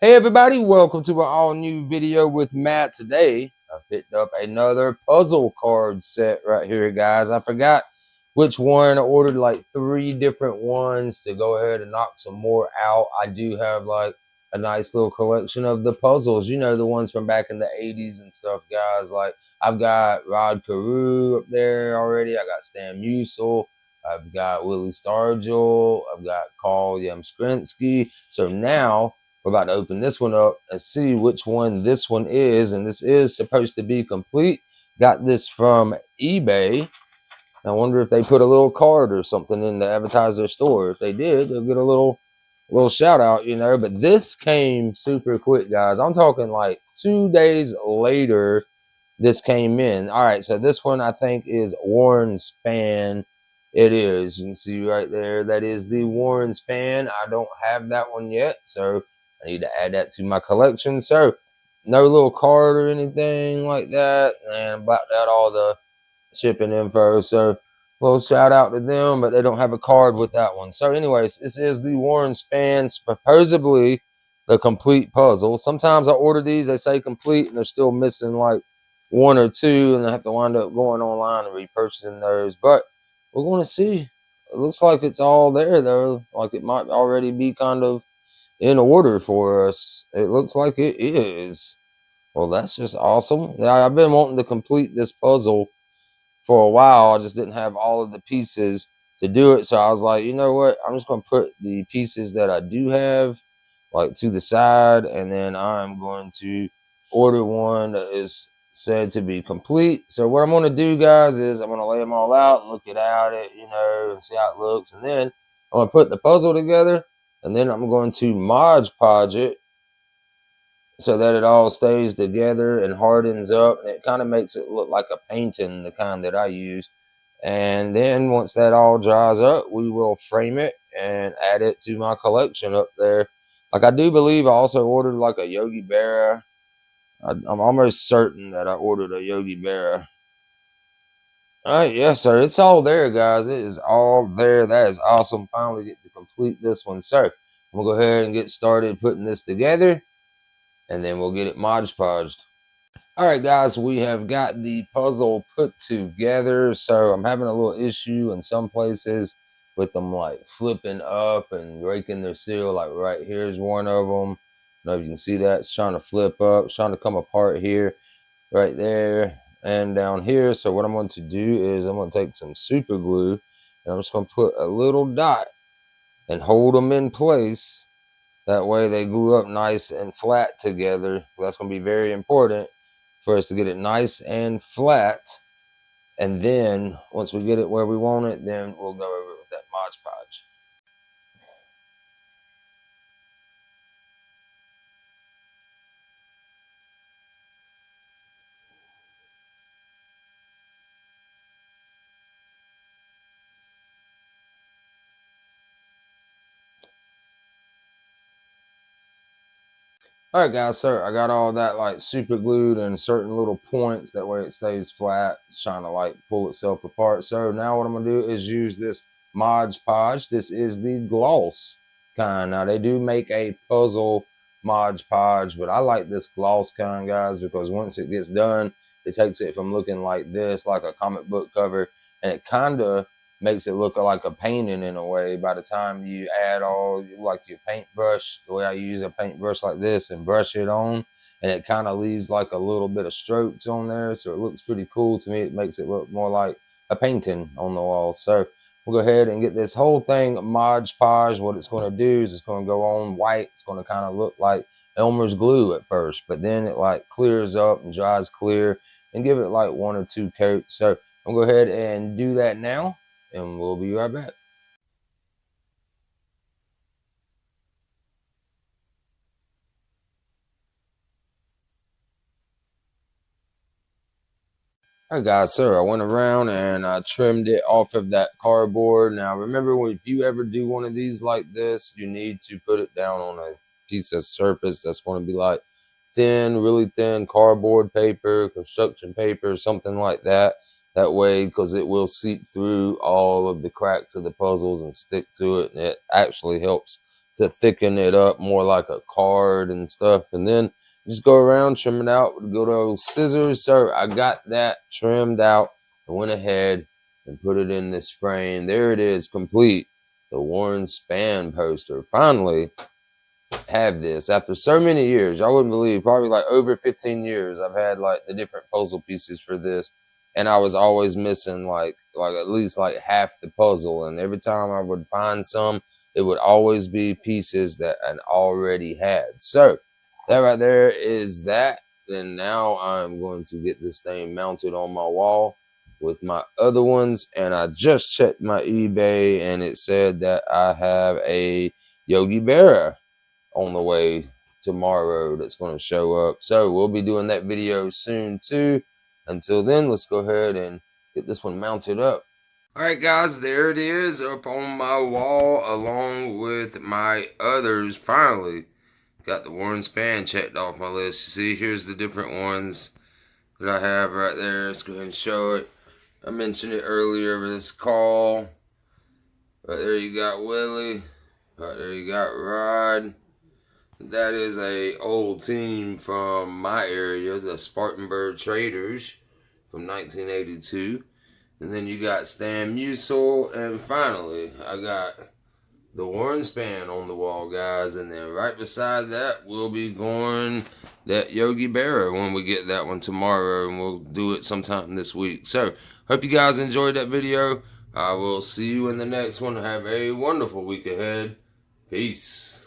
Hey everybody, welcome to an all new video with Matt. Today I picked up another puzzle card set right here, guys. I forgot which one. I ordered like 3 different ones to go ahead and knock some more out. I do have like a nice little collection of the puzzles, you know, the ones from back in the 80s and stuff, guys. Like I've got Rod Carew up there already. I got Stan Musial. I've got Willie Stargell. I've got Carl Yamskrinsky. So now we're about to open this one up and see which one this one is. And this is supposed to be complete. Got this from eBay. I wonder if they put a little card or something in to advertise their store. If they did, they'll get a little shout out, you know. But this came super quick, guys. I'm talking like 2 days later this came in. All right, so this one I think is Warren Spahn. It is. You can see right there. That is the Warren Spahn. I don't have that one yet, so I need to add that to my collection. So no little card or anything like that. And I blacked out all the shipping info. So little shout out to them, but they don't have a card with that one. So anyways, this is the Warren Spahn, supposedly the complete puzzle. Sometimes I order these, they say complete, and they're still missing like one or two, and I have to wind up going online and repurchasing those. But we're going to see. It looks like it's all there, though. Like it might already be kind of in order for us. It looks like it is. Well, that's just awesome. Yeah, I've been wanting to complete this puzzle for a while. I just didn't have all of the pieces to do it. So I was like, you know what? I'm just going to put the pieces that I do have like to the side, and then I'm going to order one that is said to be complete. So what I'm going to do, guys, is I'm going to lay them all out, look it at it, you know, and see how it looks. And then I'm going to put the puzzle together, and then I'm going to Mod Podge it so that it all stays together and hardens up, and it kind of makes it look like a painting, the kind that I use. And then once that all dries up, we will frame it and add it to my collection up there. Like I do believe I also ordered like a Yogi Berra. I'm almost certain that I ordered a Yogi Berra. All right, yes, sir. It's all there, guys. It is all there. That is awesome. Finally get to complete this one. So I'm gonna go ahead and get started putting this together, and then we'll get it Mod Podged. All right, guys, we have got the puzzle put together. So I'm having a little issue in some places with them like flipping up and breaking their seal. Like right here is one of them. I don't know if you can see that. It's trying to flip up. It's trying to come apart here, right there, and down here. So what I'm going to do is I'm going to take some super glue, and I'm just going to put a little dot and hold them in place. That way they glue up nice and flat together. That's going to be very important for us to get it nice and flat. And then once we get it where we want it, then we'll go over it with that Mod Podge. All right, guys, so I got all that like super glued in certain little points. That way it stays flat. It's trying to like pull itself apart. So now what I'm gonna do is use this Mod Podge. This is the gloss kind. Now they do make a puzzle Mod Podge, but I like this gloss kind, guys, because once it gets done, it takes it from looking like this, like a comic book cover, and it kind of makes it look like a painting in a way. By the time you add all like your paintbrush, the way I use a paintbrush like this and brush it on, and it kind of leaves like a little bit of strokes on there, so it looks pretty cool to me. It makes it look more like a painting on the wall. So we'll go ahead and get this whole thing Mod Podge. What it's going to do is it's going to go on white. It's going to kind of look like Elmer's glue at first, but then it like clears up and dries clear, and give it like 1 or 2 coats. So I'm going to go ahead and do that now, and we'll be right back. All right, guys, so I went around and I trimmed it off of that cardboard. Now, remember, if you ever do one of these like this, you need to put it down on a piece of surface that's going to be like thin, really thin cardboard paper, construction paper, something like that. That way, because it will seep through all of the cracks of the puzzles and stick to it, and it actually helps to thicken it up more like a card and stuff. And then just go around, trim it out with good old scissors. So I got that trimmed out. I went ahead and put it in this frame. There it is, complete. The Warren Spahn poster. Finally have this after so many years. I wouldn't believe, probably like over 15 years I've had like the different puzzle pieces for this, and I was always missing like at least like half the puzzle, and every time I would find some, it would always be pieces that I already had. So that right there is that. And now I'm going to get this thing mounted on my wall with my other ones, and I just checked my eBay and it said that I have a Yogi Berra on the way tomorrow that's going to show up. So we'll be doing that video soon too. Until then, let's go ahead and get this one mounted up. All right, guys, there it is up on my wall along with my others. Finally got the Warren Spahn checked off my list. You see, here's the different ones that I have right there. Let's go ahead and show it. I mentioned it earlier, but this call. Right there you got Willie. Right there you got Rod. That is a old team from my area, the Spartanburg Traders from 1982. And then you got Stan Musial. And finally, I got the Warren Spahn on the wall, guys. And then right beside that, we'll be going that Yogi Berra when we get that one tomorrow. And we'll do it sometime this week. So, hope you guys enjoyed that video. I will see you in the next one. Have a wonderful week ahead. Peace.